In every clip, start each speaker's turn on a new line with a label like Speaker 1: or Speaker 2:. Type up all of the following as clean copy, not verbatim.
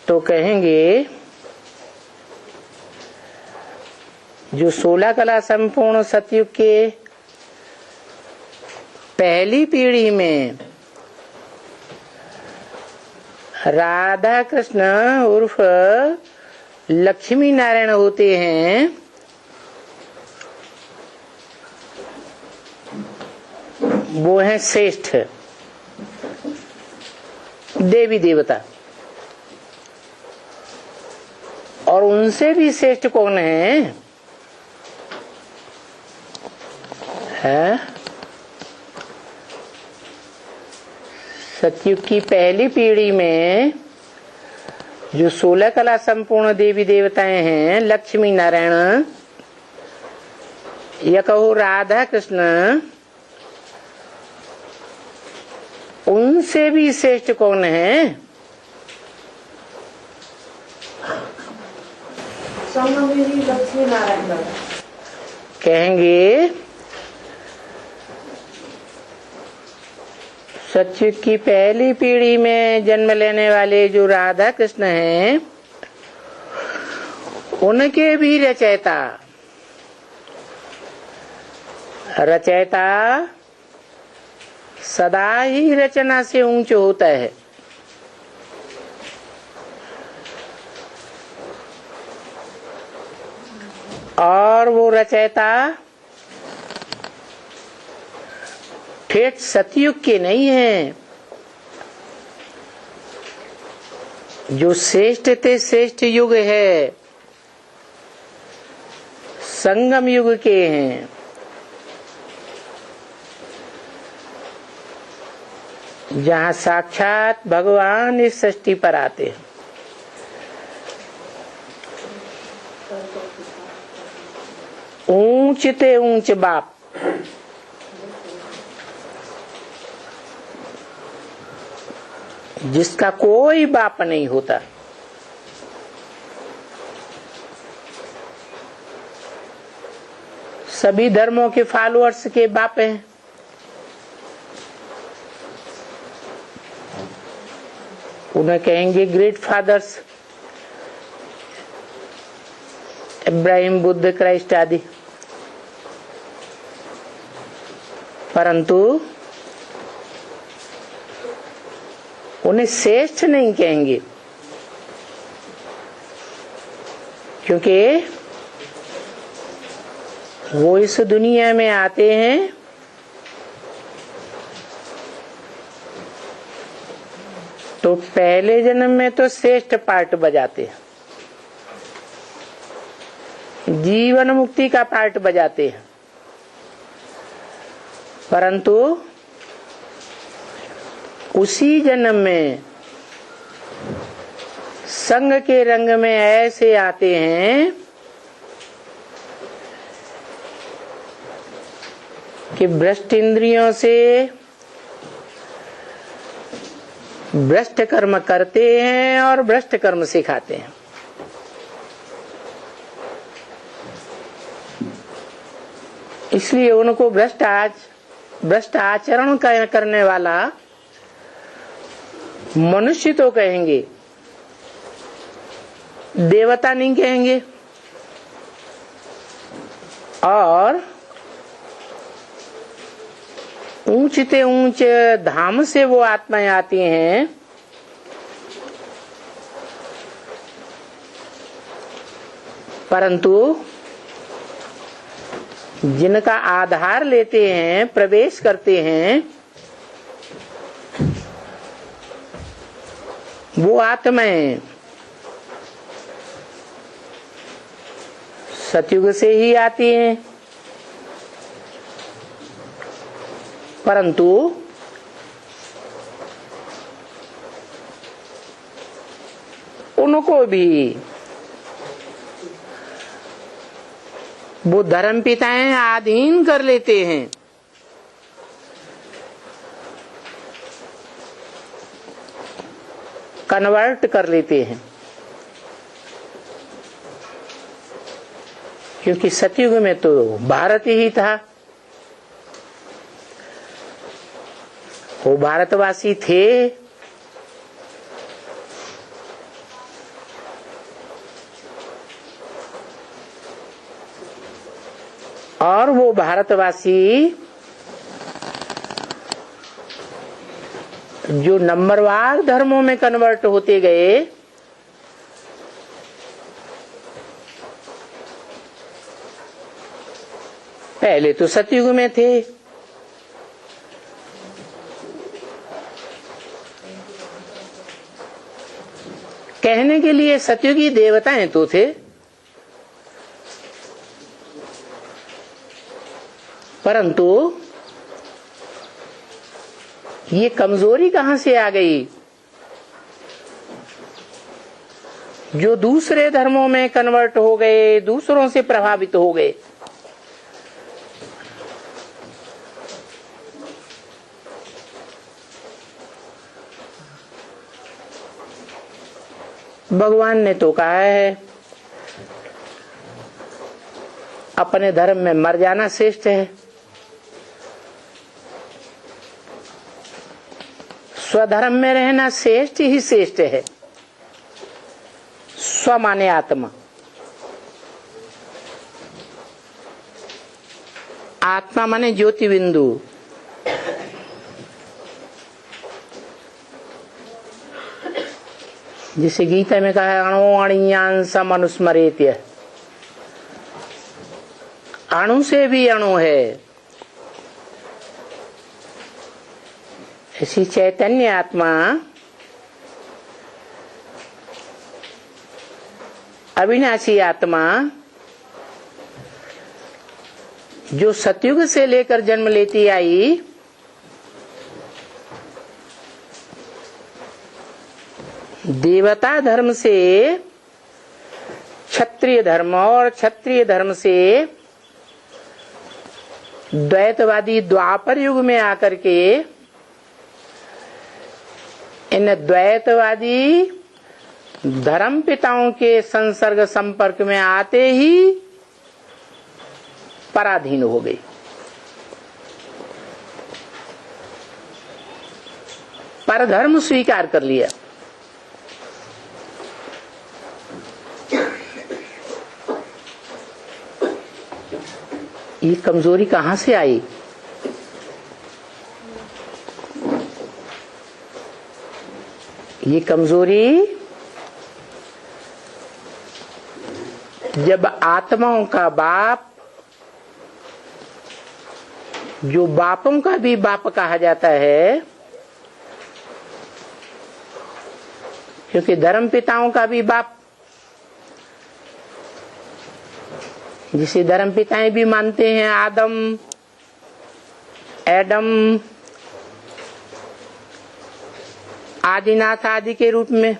Speaker 1: तो कहेंगे जो 16 कला संपूर्ण सतयुग के पहली पीढ़ी में राधा कृष्ण उर्फ लक्ष्मी नारायण होते हैं, वो हैं श्रेष्ठ देवी देवता। और उनसे भी श्रेष्ठ कौन है? सतयुग की पहली पीढ़ी में जो 16 कला संपूर्ण देवी देवताएं हैं, लक्ष्मी नारायण या कहो राधा कृष्ण, उनसे भी श्रेष्ठ कौन है?
Speaker 2: लक्ष्मी नारायण
Speaker 1: कहेंगे सतयुग की पहली पीढ़ी में जन्म लेने वाले जो राधा कृष्ण हैं, उनके भी रचयिता सदा ही रचना से ऊंच होता है। और वो रचयिता ठेठ सतयुग के नहीं है। जो श्रेष्ठ ते श्रेष्ठ युग है, संगम युग के हैं। जहाँ साक्षात भगवान इस सृष्टि पर आते हैं। ऊंच ते ऊंच बाप, जिसका कोई बाप नहीं होता। सभी धर्मों के फॉलोअर्स के बाप हैं। उन्हें कहेंगे great fathers, Ibrahim, Buddha, Christ आदि। परंतु उन्हें श्रेष्ठ नहीं कहेंगे, क्योंकि वो इस दुनिया में आते हैं तो पहले जन्म में तो श्रेष्ठ पार्ट बजाते हैं, जीवन मुक्ति का पार्ट बजाते हैं। परंतु उसी जन्म में संग के रंग में ऐसे आते हैं कि भ्रष्ट इंद्रियों से भ्रष्ट कर्म करते हैं और भ्रष्ट कर्म सिखाते हैं। इसलिए उनको भ्रष्ट आचरण करने वाला मनुष्य तो कहेंगे, देवता नहीं कहेंगे। और ऊंचते ऊंच धाम से वो आत्माएं आती हैं, परंतु जिनका आधार लेते हैं, प्रवेश करते हैं, वो आत्माएं सतयुग से ही आती हैं। परंतु उनको भी वो धर्म पिताएं आधीन कर लेते हैं। कन्वर्ट कर लेते हैं, क्योंकि सतयुग में तो भारत ही था, वो भारतवासी थे। और वो भारतवासी जो नंबरवार धर्मों में कन्वर्ट होते गए, पहले तो सतयुग में थे, कहने के लिए सतयुगी देवताएं तो थे, परंतु ये कमजोरी कहां से आ गई? जो दूसरे धर्मों में कन्वर्ट हो गए, दूसरों से प्रभावित हो गए, भगवान ने तो कहा है अपने धर्म में मर जाना श्रेष्ठ है, स्वधर्म में रहना श्रेष्ठ ही श्रेष्ठ है। स्व माने आत्मा, आत्मा माने ज्योति बिंदु। जिसे गीता में कहा है अणु अणियांसम अनुस्मरेत्य, अणु से भी अणु है। ऐसी चैतन्य आत्मा अविनाशी आत्मा जो सतयुग से लेकर जन्म लेती आई, देवता धर्म से क्षत्रिय धर्म और क्षत्रिय धर्म से द्वैतवादी द्वापर युग में आकर के इन द्वैतवादी धर्म पिताओं के संसर्ग संपर्क में आते ही पराधीन हो गई। परधर्म स्वीकार कर लिया। ये कमजोरी कहां से आई? ये कमजोरी जब आत्माओं का बाप, जो बापों का भी बाप कहा जाता है, क्योंकि धर्म पिताओं का भी बाप, जिसे धर्म पिताएं भी मानते हैं, आदम, एडम, आदिनाथ आदि के रूप में,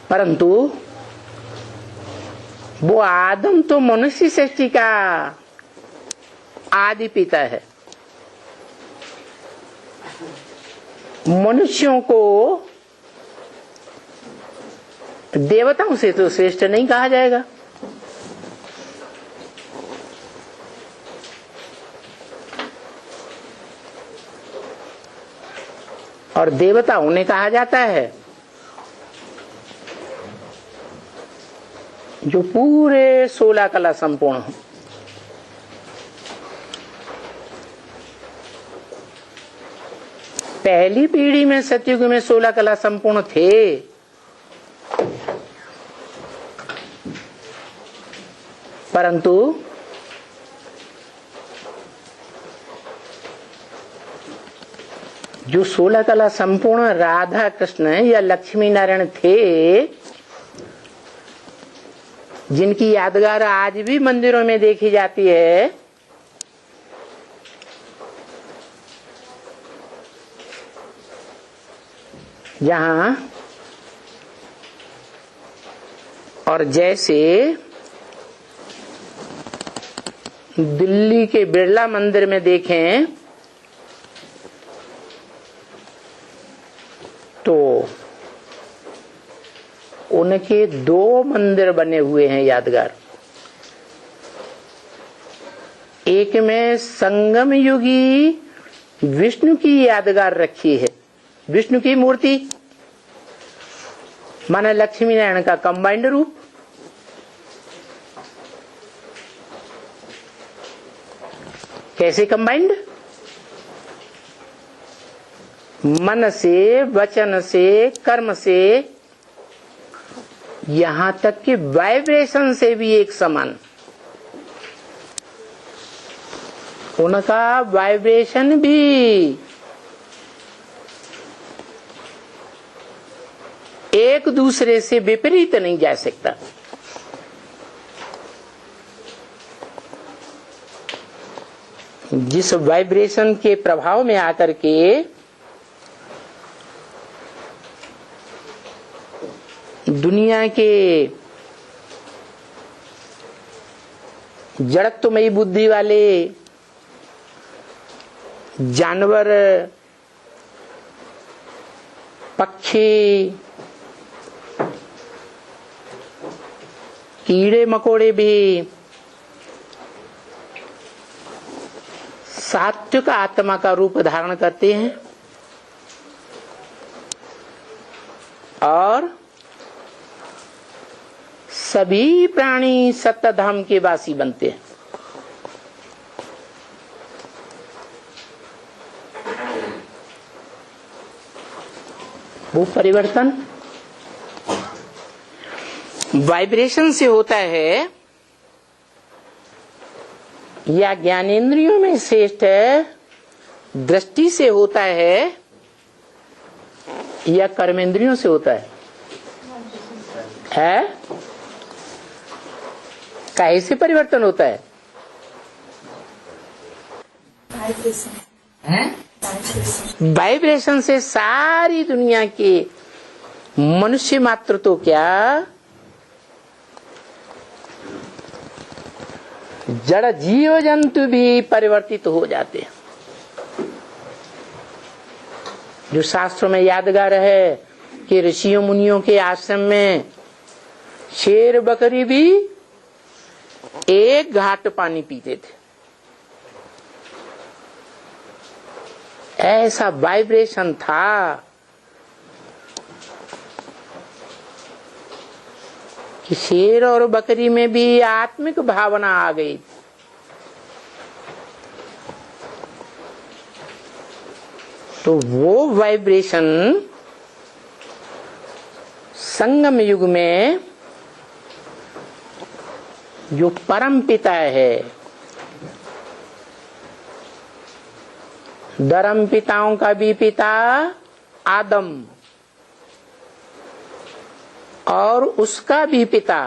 Speaker 1: परंतु वो आदम तो मनुष्य सृष्टि का आदि पिता है। मनुष्यों को देवताओं से तो श्रेष्ठ नहीं कहा जाएगा। और देवता उन्हें कहा जाता है जो पूरे 16 कला संपूर्ण हो। पहली पीढ़ी में सतयुग में 16 कला संपूर्ण थे, परंतु जो 16 कला संपूर्ण राधा कृष्ण या लक्ष्मी नारायण थे, जिनकी यादगार आज भी मंदिरों में देखी जाती है, जहां और जैसे दिल्ली के बिरला मंदिर में देखें तो उनके 2 मंदिर बने हुए हैं यादगार। एक में संगम युगी विष्णु की यादगार रखी है, विष्णु की मूर्ति माना लक्ष्मी नारायण का कंबाइंड रूप, कैसे कंबाइंड? मन से, वचन से, कर्म से, यहां तक कि वाइब्रेशन से भी एक समान। उनका वाइब्रेशन भी एक दूसरे से विपरीत नहीं जा सकता। जिस वाइब्रेशन के प्रभाव में आकर के दुनिया के जड़त्वमयी बुद्धि वाले जानवर, पक्षी, कीड़े मकोड़े भी सात्विक आत्मा का रूप धारण करते हैं और सभी प्राणी सत्य धाम के वासी बनते हैं। वो परिवर्तन वाइब्रेशन से होता है या ज्ञानेंद्रियों में श्रेष्ठ दृष्टि से होता है या कर्मेंद्रियों से होता है? काहे से परिवर्तन होता है? वाइब्रेशन से सारी दुनिया के मनुष्य मात्र तो क्या, जड़ जीव जंतु भी परिवर्तित हो जाते हैं। जो शास्त्रों में यादगार है कि ऋषियों मुनियों के आश्रम में शेर बकरी भी एक घाट पानी पीते थे। ऐसा वाइब्रेशन था कि शेर और बकरी में भी आत्मिक भावना आ गई। तो वो वाइब्रेशन संगम युग में जो परम पिता है, धर्म पिताओं का भी पिता आदम और उसका भी पिता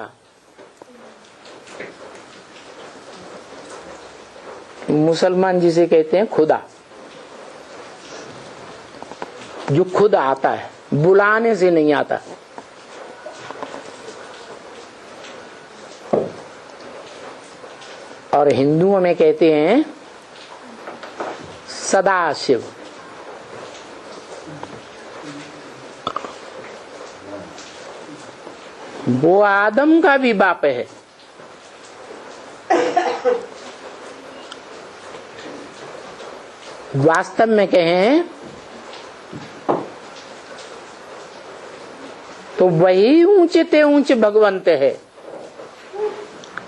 Speaker 1: मुसलमान जिसे कहते हैं खुदा, जो खुद आता है, बुलाने से नहीं आता। और हिंदुओं में कहते हैं सदाशिव। वो आदम का भी बाप है। वास्तव में कहें तो वही ऊंचे ते ऊंचे भगवंत है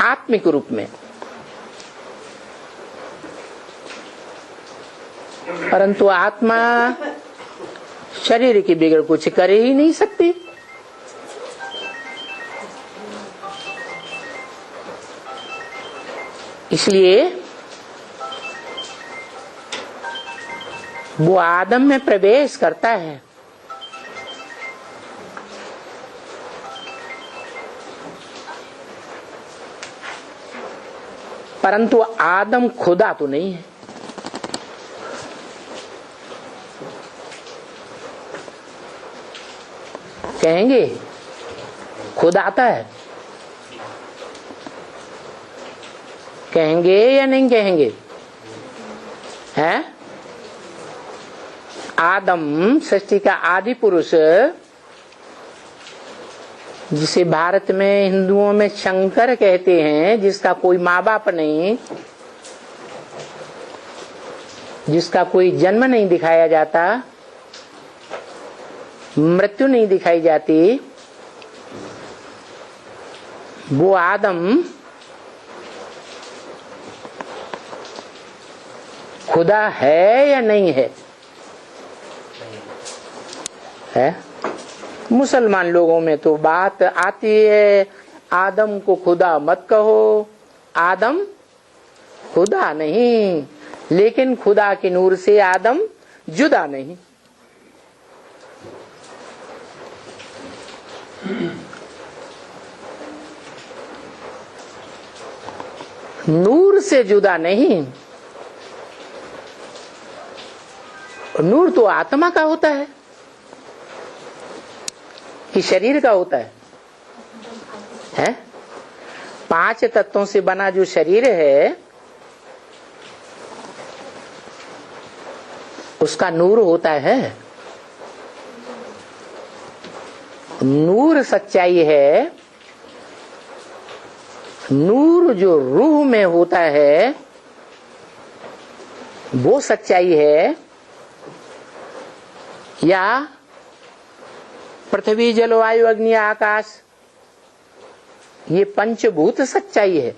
Speaker 1: आत्मिक रूप में, परंतु आत्मा शरीर की बिगड़ कुछ कर ही नहीं सकती। इसलिए वो आदम में प्रवेश करता है, परंतु आदम खुदा तो नहीं है। कहेंगे खुद आता है, कहेंगे या नहीं कहेंगे? है आदम सृष्टि का आदि पुरुष, जिसे भारत में हिंदुओं में शंकर कहते हैं, जिसका कोई माँ बाप नहीं, जिसका कोई जन्म नहीं दिखाया जाता, मृत्यु नहीं दिखाई जाती, वो आदम खुदा है या नहीं है? है। मुसलमान लोगों में तो बात आती है, आदम को खुदा मत कहो, आदम खुदा नहीं, लेकिन खुदा के नूर से आदम जुदा नहीं। नूर से जुदा नहीं। नूर तो आत्मा का होता है कि शरीर का होता है? है? 5 तत्वों से बना जो शरीर है उसका नूर होता है। नूर सच्चाई है। नूर जो रूह में होता है वो सच्चाई है, या पृथ्वी जल वायु अग्नि आकाश ये पंचभूत सच्चाई है।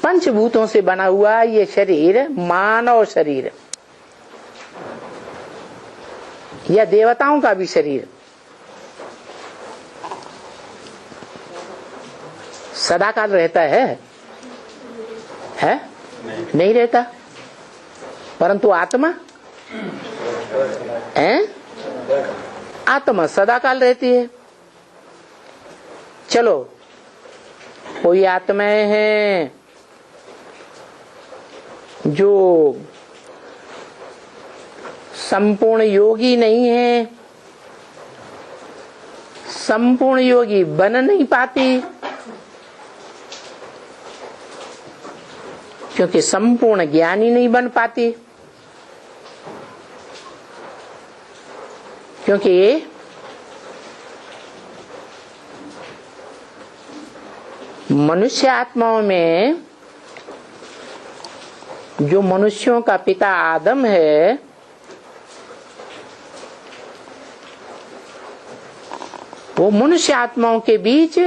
Speaker 1: पंचभूतों से बना हुआ ये शरीर, मानव शरीर या देवताओं का भी शरीर सदाकाल रहता है? नहीं रहता। परंतु आत्मा है, आत्मा सदाकाल रहती है। चलो, कोई आत्माएं हैं जो संपूर्ण योगी नहीं है, संपूर्ण योगी बन नहीं पाती, क्योंकि संपूर्ण ज्ञानी नहीं बन पाती, क्योंकि मनुष्य आत्माओं में जो मनुष्यों का पिता आदम है वो मनुष्य आत्माओं के बीच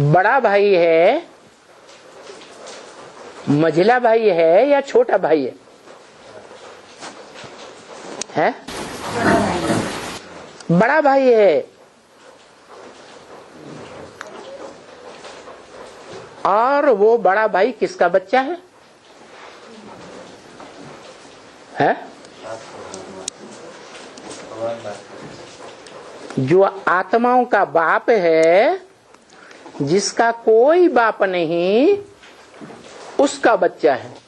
Speaker 1: बड़ा भाई है, मझिला भाई है या छोटा भाई है? बड़ा भाई है। और वो बड़ा भाई किसका बच्चा है? जो आत्माओं का बाप है, जिसका कोई बाप नहीं, उसका बच्चा है।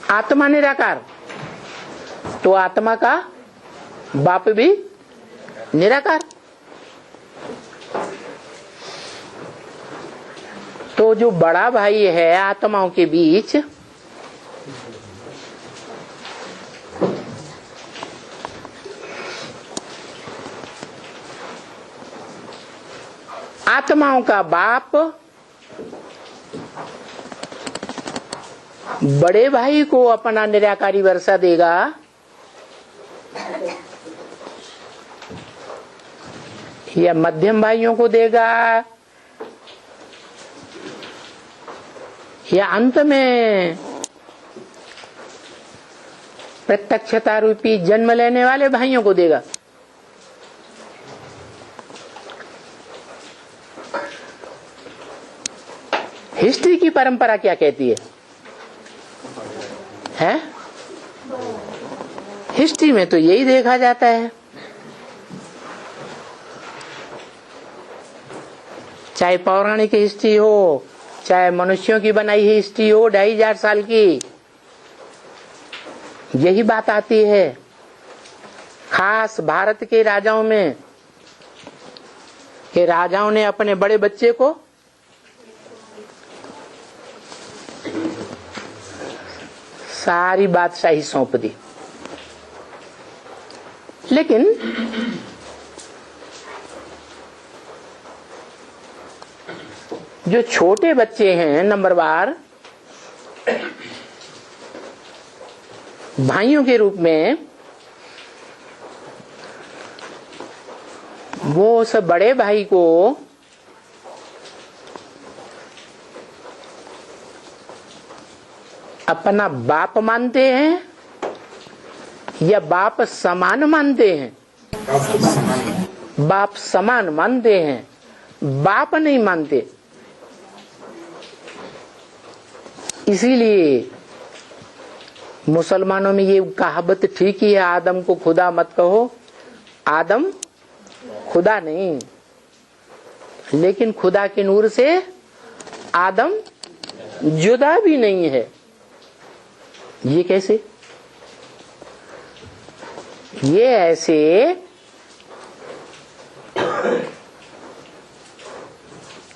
Speaker 1: आत्मा निराकार तो आत्मा का बाप भी निराकार। तो जो बड़ा भाई है आत्माओं के बीच, आत्माओं का बाप बड़े भाई को अपना निराकारी वर्षा देगा, या मध्यम भाइयों को देगा, या अंत में प्रत्यक्षता रूपी जन्म लेने वाले भाइयों को देगा? हिस्ट्री की परंपरा क्या कहती है? हिस्ट्री में तो यही देखा जाता है। चाहे पौराणिक हिस्ट्री हो, चाहे मनुष्यों की बनाई हुई हिस्ट्री हो 2500 साल की, यही बात आती है। खास भारत के राजाओं में कि राजाओं ने अपने बड़े बच्चे को सारी बादशाही सौंप दी, लेकिन जो छोटे बच्चे हैं नंबरवार, भाइयों के रूप में वो उस बड़े भाई को अपना बाप मानते हैं या बाप समान मानते हैं? बाप समान मानते हैं, बाप नहीं मानते। इसीलिए मुसलमानों में ये कहावत ठीक ही है, आदम को खुदा मत कहो। आदम खुदा नहीं, लेकिन खुदा के नूर से आदम जुदा भी नहीं है। ये कैसे? ये ऐसे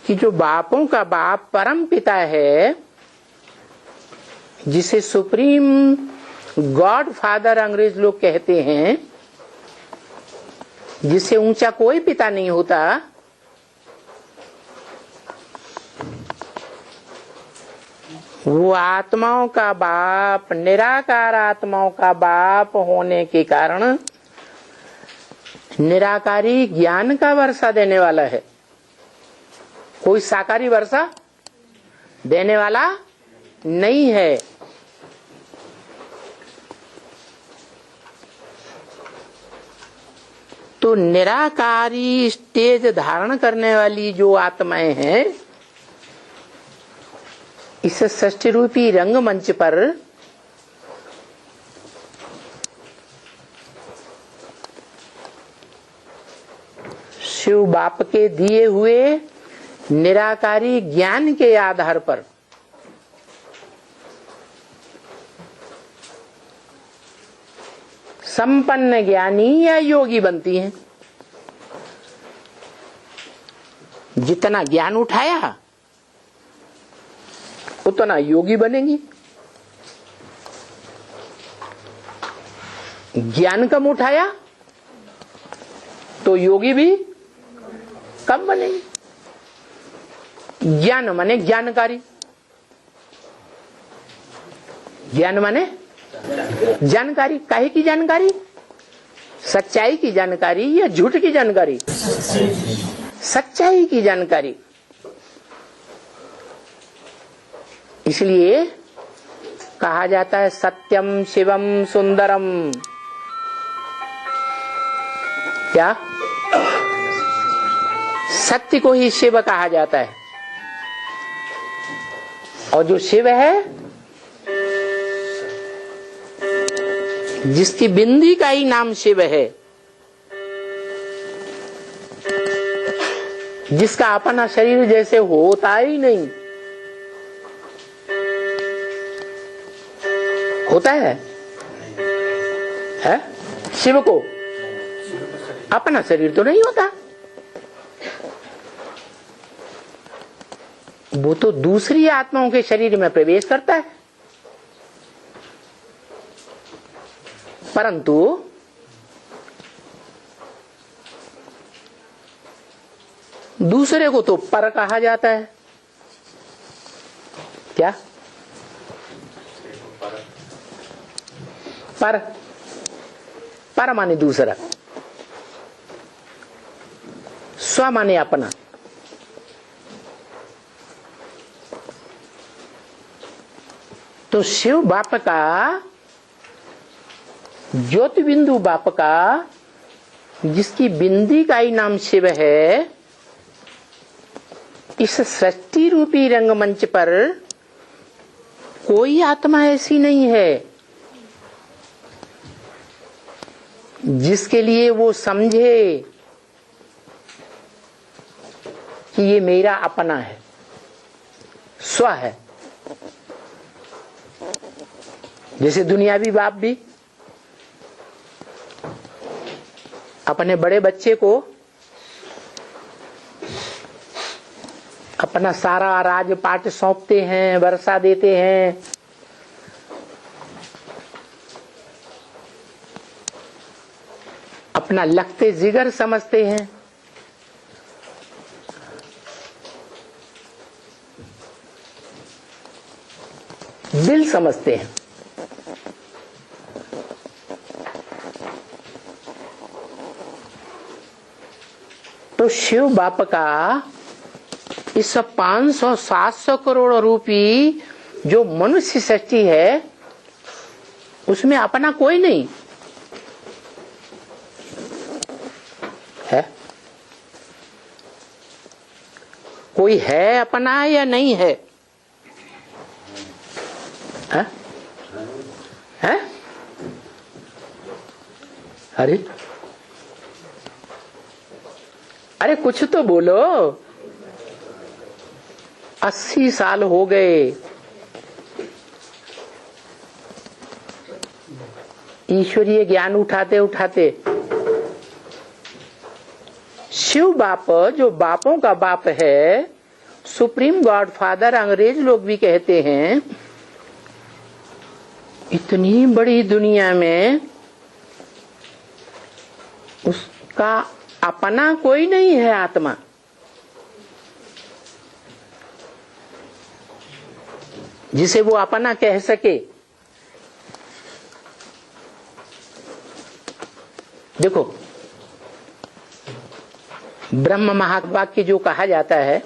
Speaker 1: कि जो बापों का बाप परम पिता है, जिसे सुप्रीम गॉड फादर अंग्रेज लोग कहते हैं, जिससे ऊंचा कोई पिता नहीं होता, वो आत्माओं का बाप, निराकार आत्माओं का बाप होने के कारण निराकारी ज्ञान का वर्षा देने वाला है। कोई साकारी वर्षा देने वाला नहीं है। तो निराकारी स्टेज धारण करने वाली जो आत्माएं हैं, इस सृष्टि रूपी रंगमंच पर शिव बाप के दिए हुए निराकारी ज्ञान के आधार पर संपन्न ज्ञानी या योगी बनती हैं। जितना ज्ञान उठाया उतना योगी बनेंगी। ज्ञान कम उठाया तो योगी भी कम बनेंगे। ज्ञान माने जानकारी, ज्ञान माने जानकारी। काहे की जानकारी? सच्चाई की जानकारी या झूठ की जानकारी? सच्चाई की जानकारी। इसलिए कहा जाता है सत्यम शिवम सुंदरम। क्या? सत्य को ही शिव कहा जाता है। और जो शिव है, जिसकी बिंदी का ही नाम शिव है, जिसका अपना शरीर जैसे होता ही नहीं, होता है शिव को अपना शरीर तो नहीं होता। वो तो दूसरी आत्माओं के शरीर में प्रवेश करता है, परंतु दूसरे को तो पर कहा जाता है। क्या? पर माने दूसरा, स्व माने अपना। तो शिव बाप का, ज्योति बिंदु बाप का, जिसकी बिंदी का ही नाम शिव है, इस सृष्टि रूपी रंगमंच पर कोई आत्मा ऐसी नहीं है जिसके लिए वो समझे कि ये मेरा अपना है, स्व है। जैसे दुनियावी बाप भी अपने बड़े बच्चे को अपना सारा राजपाट सौंपते हैं, वर्षा देते हैं, अपना लखते जिगर समझते हैं। दिल समझते हैं। तो शिव बाप का इस 500-700 करोड़ रूपी जो मनुष्य सृष्टि है उसमें अपना कोई नहीं है। कोई है अपना या नहीं है? है? है? अरे कुछ तो बोलो। 80 साल हो गए ईश्वरीय ज्ञान उठाते उठाते। शिव बाप जो बापों का बाप है, सुप्रीम गॉड फादर अंग्रेज लोग भी कहते हैं, इतनी बड़ी दुनिया में उसका अपना कोई नहीं है आत्मा। जिसे वो अपना कह सके। देखो ब्रह्म महावाक्य जो कहा जाता है,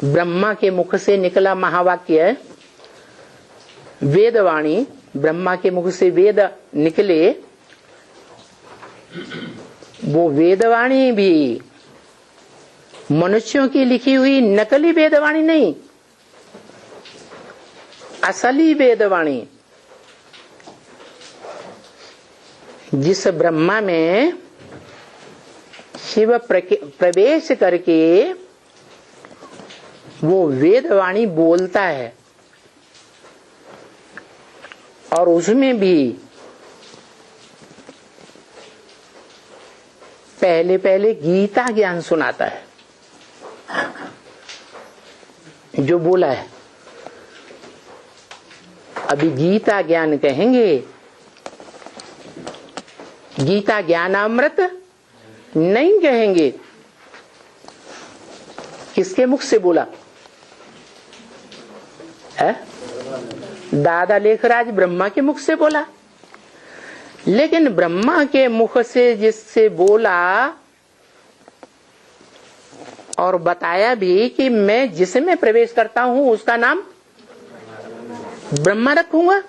Speaker 1: ब्रह्मा के मुख से निकला महावाक्य है, वेदवाणी, ब्रह्मा के मुख से वेद निकले, वो वेदवाणी भी मनुष्यों की लिखी हुई नकली वेदवाणी नहीं, असली वेदवाणी। जिस ब्रह्मा में शिव प्रवेश करके वो वेदवाणी बोलता है और उसमें भी पहले पहले गीता ज्ञान सुनाता है। जो बोला है अभी गीता ज्ञान कहेंगे, गीता ज्ञानामृत नहीं कहेंगे। किसके मुख से बोला है? दादा लेखराज ब्रह्मा के मुख से बोला। लेकिन ब्रह्मा के मुख से जिससे बोला और बताया भी कि मैं जिसमें प्रवेश करता हूं उसका नाम ब्रह्मा रखूंगा,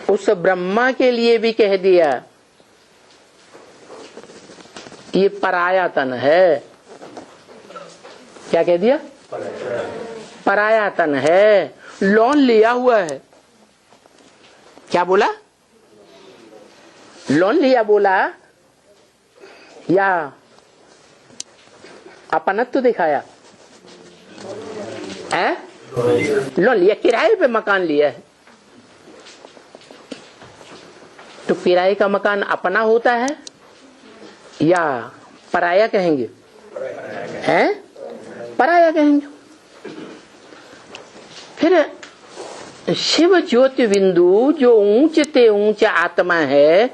Speaker 1: उस ब्रह्मा के लिए भी कह दिया ये पराया तन है। क्या कह दिया? पराया तन है, लोन लिया हुआ है। क्या बोला? लोन लिया बोला या अपनत्व दिखाया है? लोन लिया, किराए पे मकान लिया है। तो किराए का मकान अपना होता है या पराया कहेंगे? हैं? पराया कहेंगे। फिर शिव ज्योति बिंदु जो ऊंचते ऊंचा आत्मा है,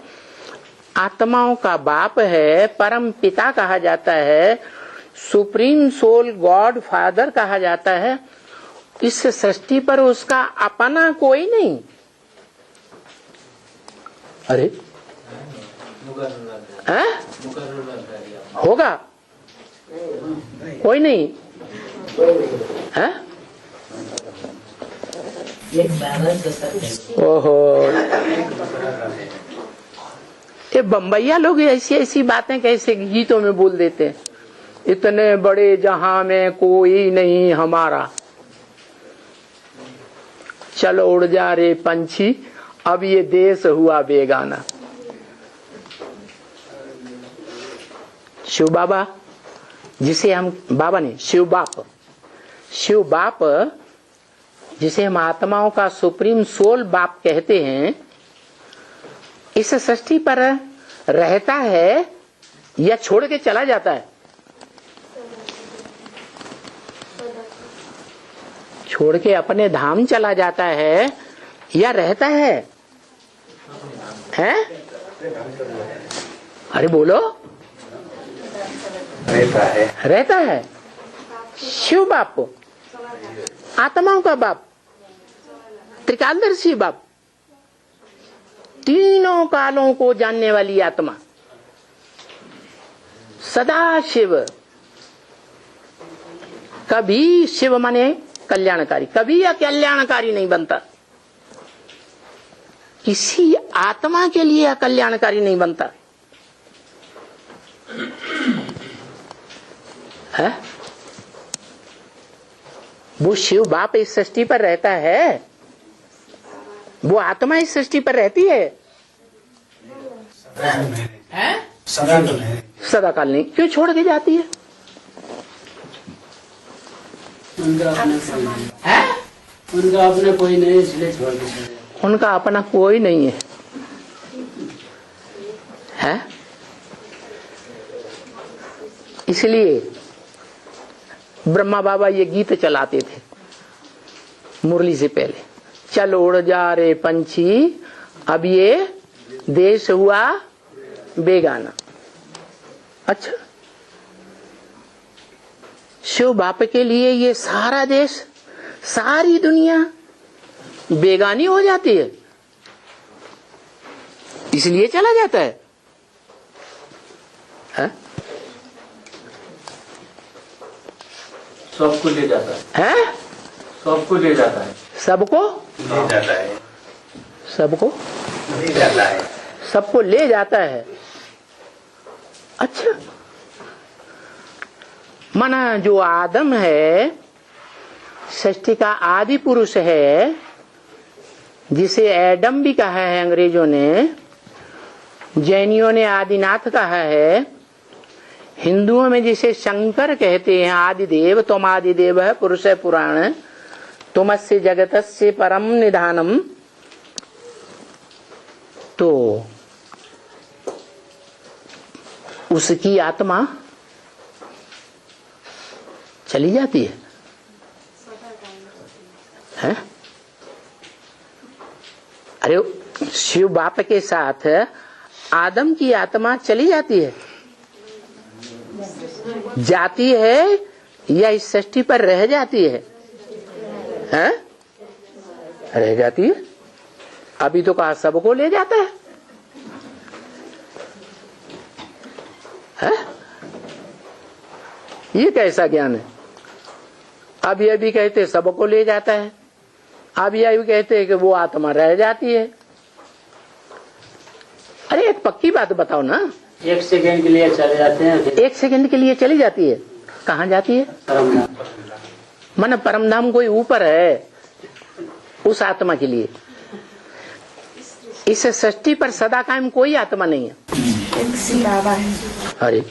Speaker 1: आत्माओं का बाप है, परम पिता कहा जाता है, सुप्रीम सोल गॉड फादर कहा जाता है। इस सृष्टि पर उसका अपना कोई नहीं। अरे होगा कोई नहीं है? ओहो, ये बम्बैया लोग ऐसी ऐसी बातें कैसे गीतों में बोल देते हैं। इतने बड़े जहां में कोई नहीं हमारा, चलो उड़ जा रे पंछी, अब ये देश हुआ बेगाना। शिव बाबा जिसे हम बाबा नहीं, शिव बाप, शिव बाप जिसे हम आत्माओं का सुप्रीम सोल बाप कहते हैं, इस सृष्टि पर रहता है या छोड़ के चला जाता है? छोड़ के अपने धाम चला जाता है या रहता है? हैं? अरे बोलो। रहता है। शिव बाप आत्माओं का बाप, त्रिकालदर्शी बाप, तीनों कालों को जानने वाली आत्मा, सदा शिव, कभी शिव माने कल्याणकारी, कभी अकल्याणकारी नहीं बनता, किसी आत्मा के लिए अकल्याणकारी नहीं बनता है। वो शिव बाप इस सृष्टि पर रहता है, वो आत्मा इस सृष्टि पर रहती है, सदा काल नहीं, क्यों छोड़ के जाती है?
Speaker 3: उनका अपना कोई नहीं, इसलिए छोड़ के।
Speaker 1: उनका अपना कोई नहीं है, है? इसलिए ब्रह्मा बाबा ये गीत चलाते थे मुरली से पहले, चल उड़ जा रे पंछी अब ये देश हुआ बेगाना। अच्छा, शिव बाप के लिए ये सारा देश, सारी दुनिया बेगानी हो जाती है, इसलिए चला जाता है, है?
Speaker 3: सबको ले जाता है,
Speaker 1: है?
Speaker 3: सबको ले जाता है,
Speaker 1: सबको
Speaker 3: ले जाता है,
Speaker 1: सबको
Speaker 3: ले जाता है,
Speaker 1: सबको ले जाता है। अच्छा, माना जो आदम है, सृष्टि का आदि पुरुष है, जिसे एडम भी कहा है अंग्रेजों ने, जैनियों ने आदिनाथ कहा है, हिंदुओं में जिसे शंकर कहते हैं आदिदेव, तुम आदिदेव है पुरुष है पुराण, तुमस्य जगतस्य परम निधानम। तो उसकी आत्मा चली जाती है? अरे शिव बाप के साथ आदम की आत्मा चली जाती है, जाती है या इस सृष्टि पर रह जाती है? हैं? रह जाती है। अभी तो कहा सबको ले जाता है, हैं? ये कैसा ज्ञान है? अब ये भी कहते सबको ले जाता है, अब ये भी कहते कि वो आत्मा रह जाती है। अरे एक पक्की बात बताओ ना,
Speaker 3: 1 सेकंड के लिए चले जाते हैं,
Speaker 1: 1 सेकंड के लिए चली जाती है, कहाँ जाती है? मन परमधाम कोई ऊपर है उस आत्मा के लिए, इस सृष्टि पर सदा कायम कोई आत्मा नहीं है। अरे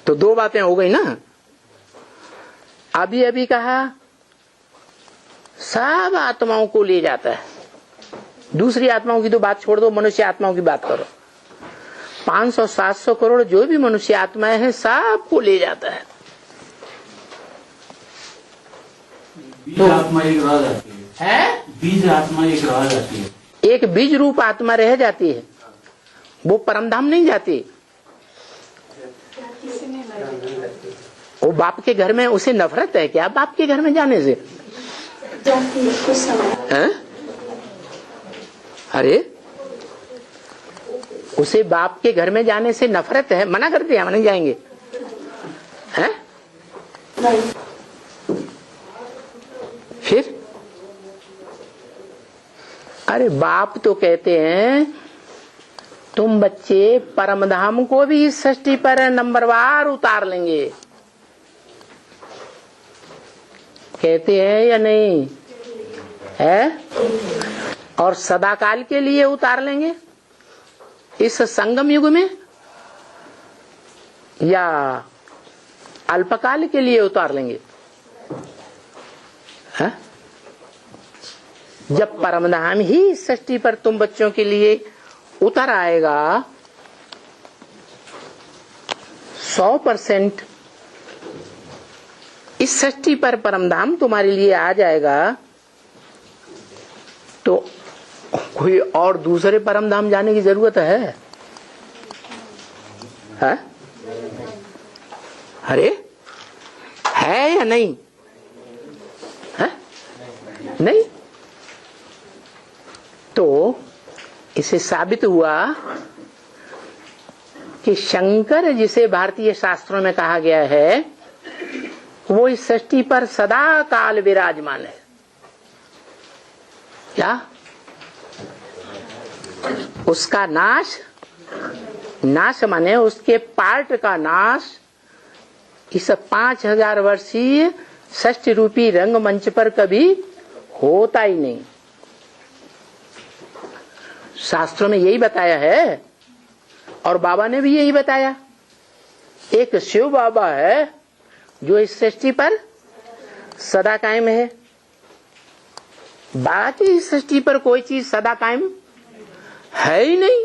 Speaker 1: तो 2 बातें हो गई ना। अभी अभी कहा सब आत्माओं को ले जाता है, दूसरी आत्माओं की तो बात छोड़ दो, मनुष्य आत्माओं की बात करो। 500-700 करोड़ जो भी मनुष्य आत्माएं हैं सबको ले जाता है।
Speaker 3: बीज आत्मा एक रह जाती है, बीज आत्मा एक रह जाती है,
Speaker 1: एक बीज रूप आत्मा रह जाती है, वो परमधाम नहीं जाती। वो बाप के घर में उसे नफरत है क्या बाप के घर में जाने से? हैं? अरे उसे बाप के घर में जाने से नफरत है, मना कर दिया हम नहीं जाएंगे, हैं? फिर अरे बाप तो कहते हैं तुम बच्चे परमधाम को भी इस सृष्टि पर नंबरवार उतार लेंगे, कहते हैं या नहीं है? और सदाकाल के लिए उतार लेंगे इस संगम युग में, या अल्पकाल के लिए उतार लेंगे? है? जब परमधाम ही इस सृष्टि पर तुम बच्चों के लिए उतर आएगा 100%, इस सृष्टि पर परमधाम तुम्हारे लिए आ जाएगा, तो कोई और दूसरे परमधाम जाने की जरूरत है? अरे है या नहीं है? नहीं। तो इसे साबित हुआ कि शंकर जिसे भारतीय शास्त्रों में कहा गया है वो इस सृष्टि पर सदा काल विराजमान है। क्या उसका नाश, नाश माने उसके पार्ट का नाश इस 5000 वर्षीय षष्ठ रूपी रंगमंच पर कभी होता ही नहीं। शास्त्रों में यही बताया है और बाबा ने भी यही बताया। एक शिव बाबा है जो इस सृष्टि पर सदा कायम है, बाकी इस सृष्टि पर कोई चीज सदा कायम है ही नहीं।